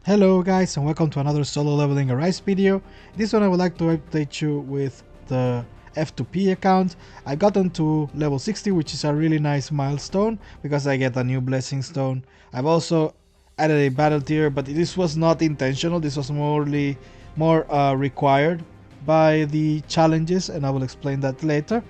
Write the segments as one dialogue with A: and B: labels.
A: Hello guys and welcome to another sololevelingarise video. This one I would like to update you with the F2P account. I got onto level 60, which is a really nice milestone because I get a new blessing stone. I've also added a battle tier, but this was not intentional. This was more required by the challenges, and I will explain that later.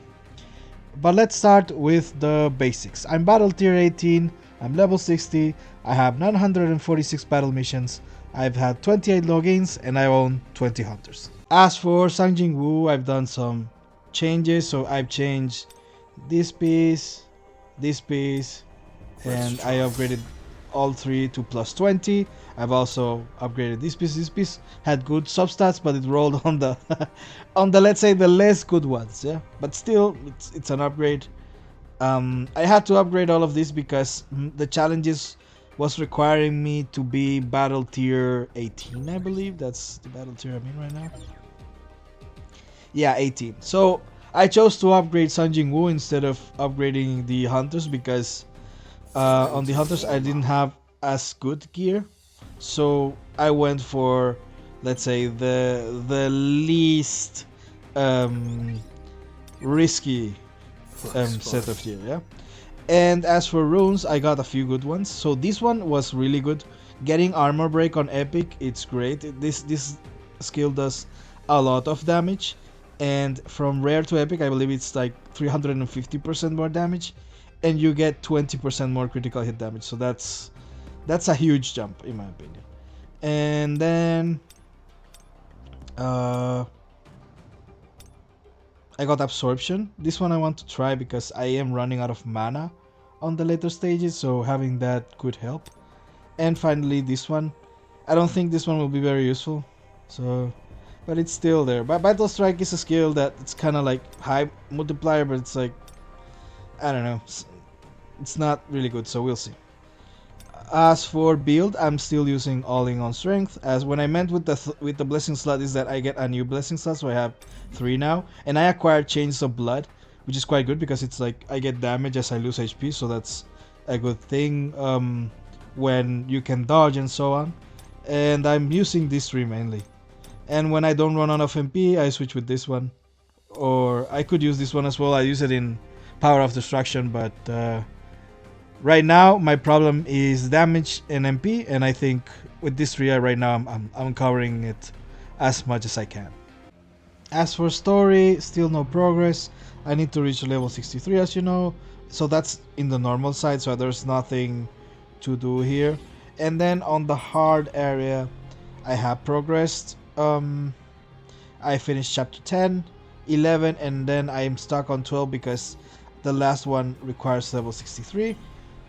A: But let's start with the basics. I'm battle tier 18, I'm level 60, I have 946 battle missions, I've had 28 logins, and I own 20 hunters. As for Jinwoo, I've done some changes, so I've changed this piece, and I upgraded all three to plus 20. I've also upgraded this piece. This piece had good substats, but it rolled on the on the, let's say, the less good ones, yeah, but still it's an upgrade. I had to upgrade all of this because the challenges was requiring me to be battle tier 18. I believe that's the battle tier I'm in right now. Yeah, 18. So I chose to upgrade Jinwoo instead of upgrading the hunters because on the hunters I didn't have as good gear, so I went for, let's say, the least risky set of gear, yeah. And as for runes, I got a few good ones. So this one was really good. Getting armor break on epic, it's great. This skill does a lot of damage, and from rare to epic I believe it's like 350% more damage, and you get 20% more critical hit damage, so that's a huge jump in my opinion. And then I got absorption. This one I want to try because I am running out of mana on the later stages, so having that could help. And finally this one, I don't think this one will be very useful, so, but it's still there. But battle strike is a skill that it's kind of like high multiplier, but it's like, I don't know, it's not really good, so we'll see. As for build, I'm still using all-in on strength. As when I meant with the blessing slot is that I get a new blessing slot, so I have 3 now, and I acquired Chains of Blood, which is quite good because it's like I get damage as I lose HP, so that's a good thing when you can dodge and so on. And I'm using these 3 mainly. And when I don't run out of MP, I switch with this one, or I could use this one as well. I use it in Power of Destruction, but right now my problem is damage and MP, and I think with this 3 right now I'm covering it as much as I can. As for story, still no progress. I need to reach level 63, as you know, so that's in the normal side, so there's nothing to do here. And then on the hard area I have progressed. I finished chapter 10, 11, and then I am stuck on 12 because the last one requires level 63.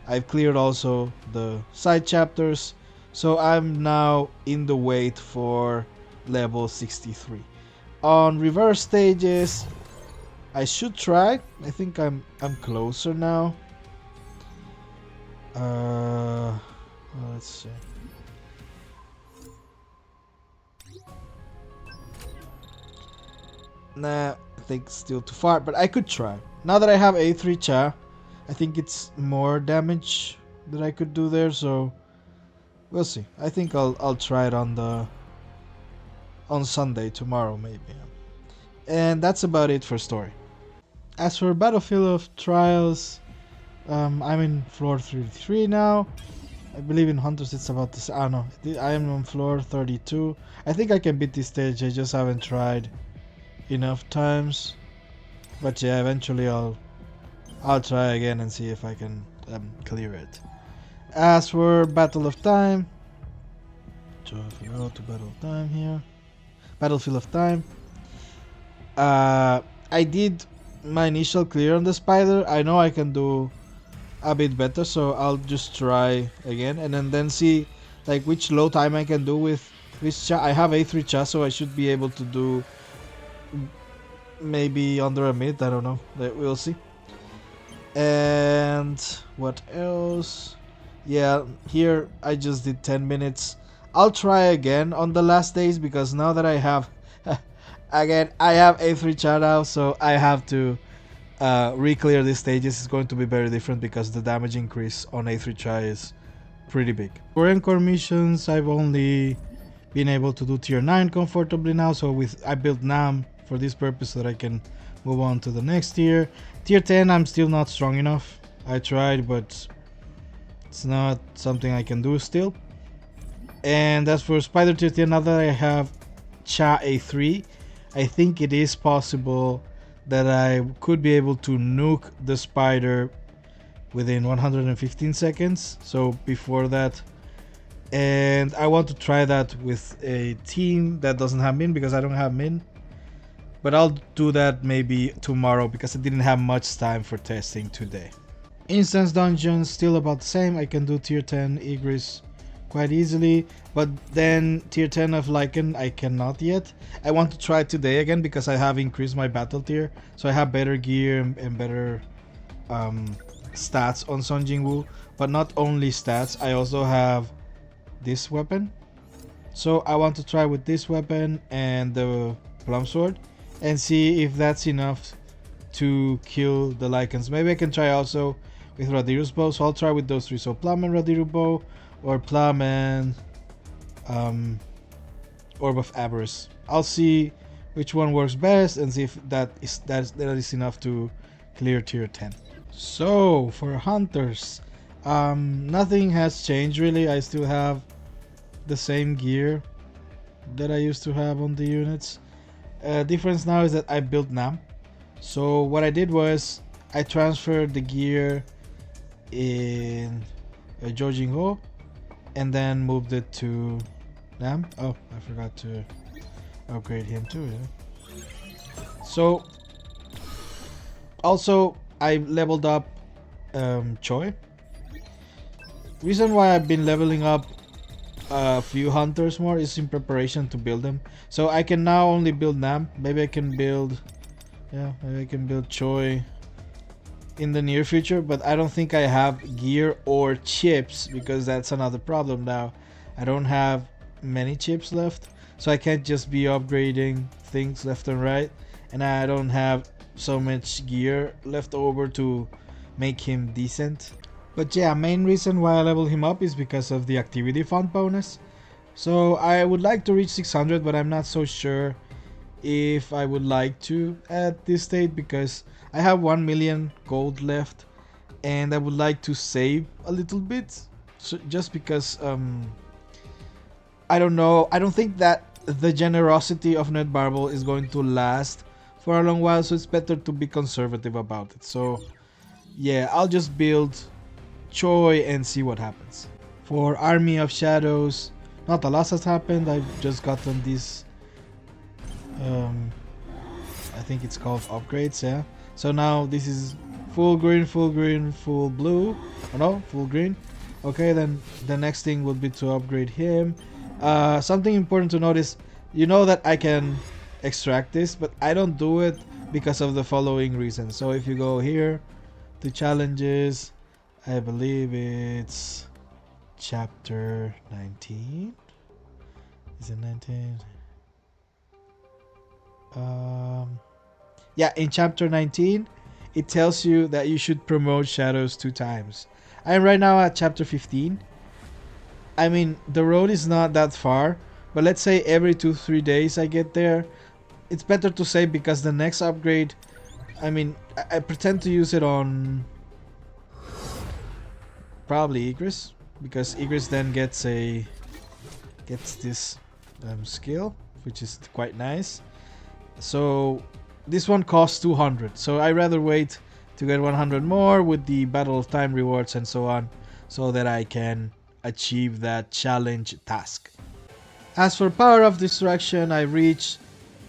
A: I've cleared also the side chapters, so I'm now in the wait for level 63. On reverse stages, I should try. I think I'm closer now. Let's see. Nah, I think still too far, but I could try. Now that I have A3 Cha, I think it's more damage that I could do there, so we'll see. I think I'll try it on Sunday, tomorrow maybe. And that's about it for story. As for Battlefield of Trials, I'm in floor 33 now. I believe in Hunters it's about this. Ah no, I am on floor 32. I think I can beat this stage. I just haven't tried enough times. But yeah, eventually I'll try again and see if I can clear it. As for Battle of Time, so if we go to Battle of Time here, Battlefield of Time, I did my initial clear on the spider. I know I can do a bit better, so I'll just try again and then see like which low time I can do with Cha. I have A3 Cha, so I should be able to do maybe under a minute. I don't know, we'll see. And what else? Yeah, here I just did 10 minutes. I'll try again on the last days because now that I have again I have A3 Cha now, so I have to re-clear these stages. Is going to be very different because the damage increase on A3 Cha is pretty big. For encore missions, I've only been able to do tier 9 comfortably now, so I built Nam for this purpose so that I can move on to the next tier. Tier 10, I'm still not strong enough. I tried, but it's not something I can do still. And as for Spider tier 10, now that I have Ch13, I think it is possible that I could be able to nuke the spider within 115 seconds. So before that, and I want to try that with a team that doesn't have min because I don't have min. But I'll do that maybe tomorrow because I didn't have much time for testing today. Instance dungeons, still about the same. I can do tier 10 Igris quite easily, but then tier 10 of Lycan I cannot yet. I want to try today again because I have increased my battle tier, so I have better gear and better stats on Jinwoo. But not only stats, I also have this weapon, so I want to try with this weapon and the plum sword and see if that's enough to kill the Lycans. Maybe I can try also with Radiru's bow, so I'll try with those three, so plum and Radiru bow, or plum and orb of avarice. I'll see which one works best and see if that is enough to clear tier 10. So for hunters, nothing has changed really. I still have the same gear that I used to have on the units. Difference now is that I built Nam. So what I did was I transferred the gear in Jinwoo and then moved it to Nam. Oh, I forgot to upgrade him too. Yeah? So also I leveled up Choi. Reason why I've been leveling up a few hunters more is in preparation to build them. So I can now only build Nam. Maybe I can build Choi in the near future, but I don't think I have gear or chips because that's another problem now. I don't have many chips left, so I can't just be upgrading things left and right, and I don't have so much gear left over to make him decent. But yeah, main reason why I level him up is because of the activity fund bonus. So I would like to reach 600, but I'm not so sure if I would like to at this state because I have 1 million gold left and I would like to save a little bit, so just because I don't know, I don't think that the generosity of Netmarble is going to last for a long while, so it's better to be conservative about it. So yeah, I'll just build Choi and see what happens. For Army of Shadows, not a lot has happened. I've just gotten this I think it's called upgrades, yeah. So now this is full green, full blue. Oh no, full green. Okay, then the next thing would be to upgrade him. Something important to notice, you know that I can extract this, but I don't do it because of the following reasons. So if you go here to challenges, I believe it's chapter 19. Is it 19? Yeah, in chapter 19 it tells you that you should promote shadows 2 times. I'm right now at chapter 15. I mean, the road is not that far, but let's say every 2-3 days I get there. It's better to say because the next upgrade, I mean, I pretend to use it on probably Igris, because Igris then gets this skill, which is quite nice. So this one costs 200, so I rather wait to get 100 more with the Battle of Time rewards and so on, so that I can achieve that challenge task. As for Power of Destruction, I reached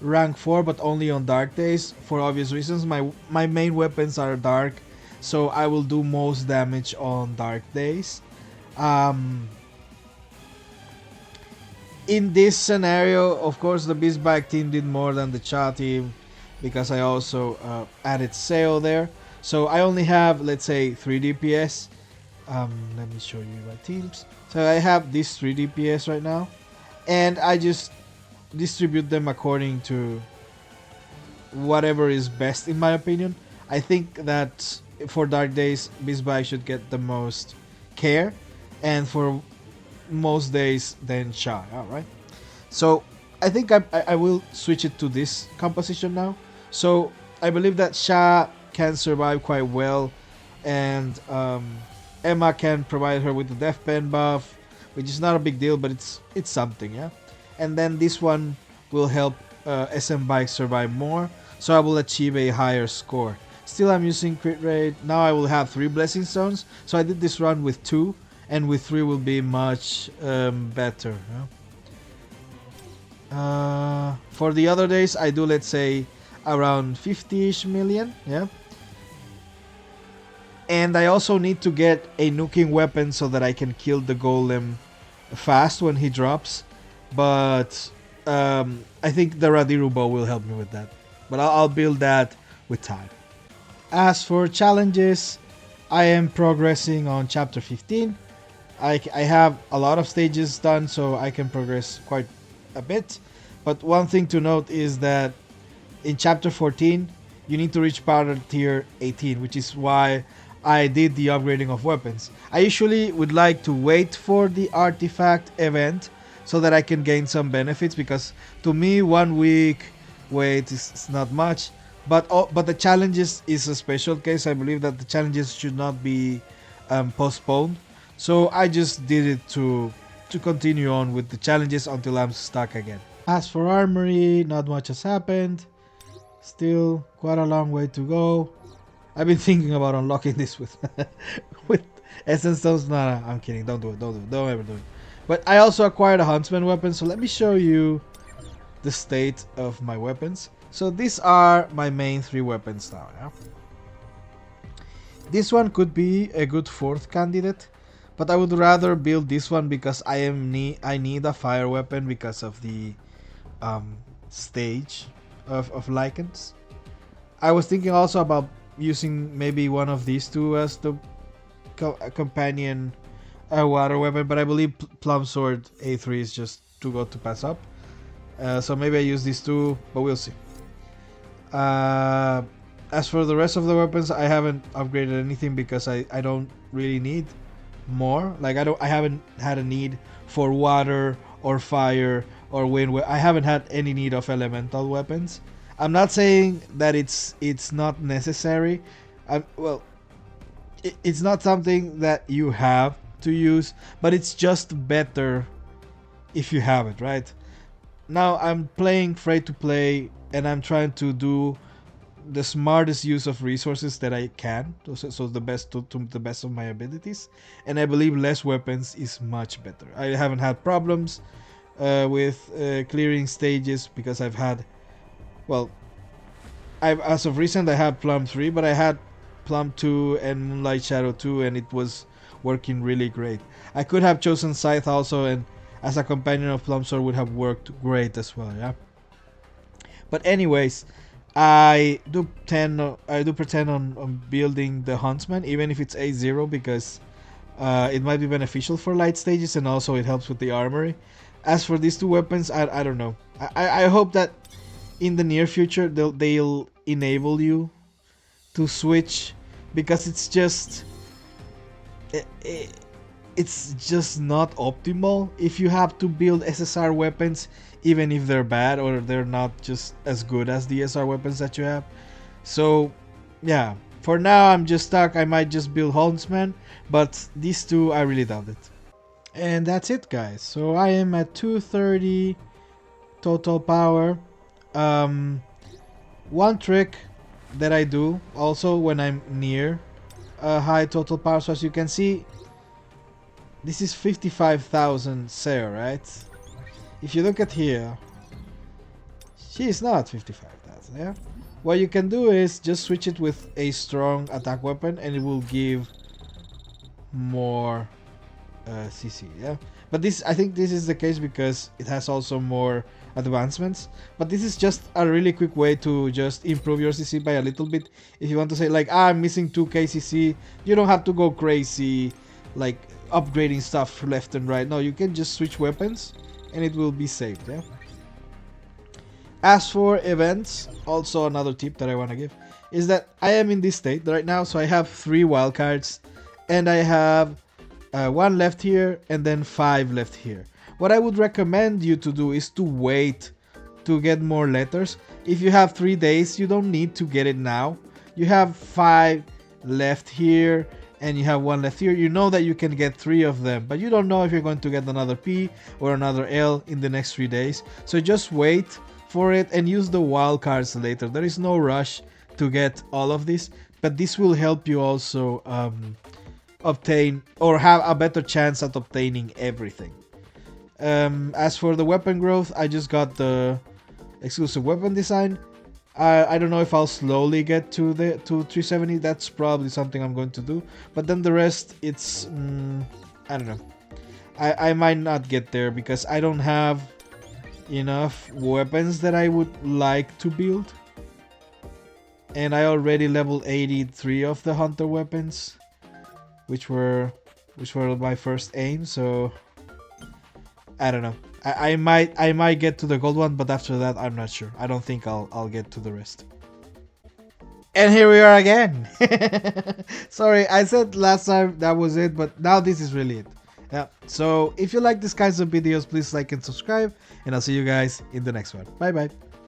A: rank 4, but only on dark days for obvious reasons. My main weapons are dark, so I will do most damage on dark days. In this scenario, of course, the Beastbag team did more than the Cha team because I also added Sail there. So I only have, let's say, 3 DPS. Let me show you my teams. So I have these 3 DPS right now, and I just distribute them according to whatever is best in my opinion. I think that for dark days, Beastbag should get the most care, and for most days then Cha. Alright. So I think I will switch it to this composition now. So I believe that Cha can survive quite well, and Emma can provide her with the death pen buff, which is not a big deal, but it's something, yeah. And then this one will help SM Bike survive more, so I will achieve a higher score. Still, I'm using crit rate. Now I will have 3 blessing stones, so I did this run with 2, and with 3 will be much better. Yeah? For the other days, I do, let's say, around 50-ish million, yeah. And I also need to get a nuking weapon so that I can kill the golem fast when he drops. But I think the Radiru bow will help me with that. But I'll build that with time. As for challenges, I am progressing on chapter 15. I have a lot of stages done, so I can progress quite a bit. But one thing to note is that in chapter 14, you need to reach power tier 18, which is why I did the upgrading of weapons. I usually would like to wait for the artifact event so that I can gain some benefits, because to me 1 week wait is not much. But the challenges is a special case. I believe that the challenges should not be postponed. So I just did it to continue on with the challenges until I'm stuck again. As for Armory, not much has happened. Still quite a long way to go. I've been thinking about unlocking this with with essence stones. No, I'm kidding. Don't do it. Don't ever do it. But I also acquired a huntsman weapon, so let me show you the state of my weapons. So these are my main 3 weapons now. Yeah? This one could be a good 4th candidate, but I would rather build this one because I need a fire weapon because of the stage of Lycans. I was thinking also about using maybe one of these 2 as the companion water weapon, but I believe Plum Sword A3 is just too good to pass up. So maybe I use these 2, but we'll see. As for the rest of the weapons, I haven't upgraded anything because I don't really need more. Like I haven't had a need for water or fire or wind. I haven't had any need of elemental weapons. I'm not saying that it's not necessary. Well, it's not something that you have to use, but it's just better if you have it, right? Now I'm playing free to play, and I'm trying to do the smartest use of resources that I can, so the best to the best of my abilities, and I believe less weapons is much better. I haven't had problems with clearing stages because I've had, well, as of recent I had Plum 3, but I had Plum 2 and Moonlight Shadow 2, and it was working really great. I could have chosen Scythe also, and as a companion of Plum Sword would have worked great as well, yeah. But anyways, I do pretend on building the Huntsman, even if it's A0, because it might be beneficial for light stages, and also it helps with the armory. As for these 2 weapons, I don't know. I hope that in the near future they'll enable you to switch, because it's just not optimal if you have to build SSR weapons, even if they're bad or they're not just as good as the SR weapons that you have. So yeah, for now I'm just stuck. I might just build Huntsman, but these 2 I really doubt it. And that's it, guys. So I am at 230 total power. One trick that I do also when I'm near a high total power, so as you can see, this is 55,000 Sarah, right? If you look at here, she is not 55,000, yeah? What you can do is just switch it with a strong attack weapon, and it will give more CC, yeah? But I think this is the case because it has also more advancements. But this is just a really quick way to just improve your CC by a little bit. If you want to say like, I'm missing 2k CC, you don't have to go crazy like upgrading stuff left and right. No, you can just switch weapons and it will be saved, yeah? As for events, also another tip that I want to give is that I am in this state right now, so I have 3 wildcards and I have 1 left here, and then 5 left here. What I would recommend you to do is to wait to get more letters. If you have 3 days, you don't need to get it now. You have 5 left here, and you have 1 left here. You know that you can get 3 of them, but you don't know if you're going to get another P or another L in the next 3 days. So just wait for it and use the wildcards later. There is no rush to get all of this, but this will help you also obtain or have a better chance at obtaining everything. As for the weapon growth, I just got the exclusive weapon design. I don't know if I'll slowly get to 370. That's probably something I'm going to do, but then the rest, it's I don't know. I might not get there because I don't have enough weapons that I would like to build, and I already leveled 83 of the hunter weapons, which were my first aim. So I don't know. I might get to the gold one, but after that I'm not sure. I don't think I'll get to the rest. And here we are again. Sorry, I said last time that was it, but now this is really it. Yeah. So if you like these kinds of videos, please like and subscribe, and I'll see you guys in the next one. Bye bye.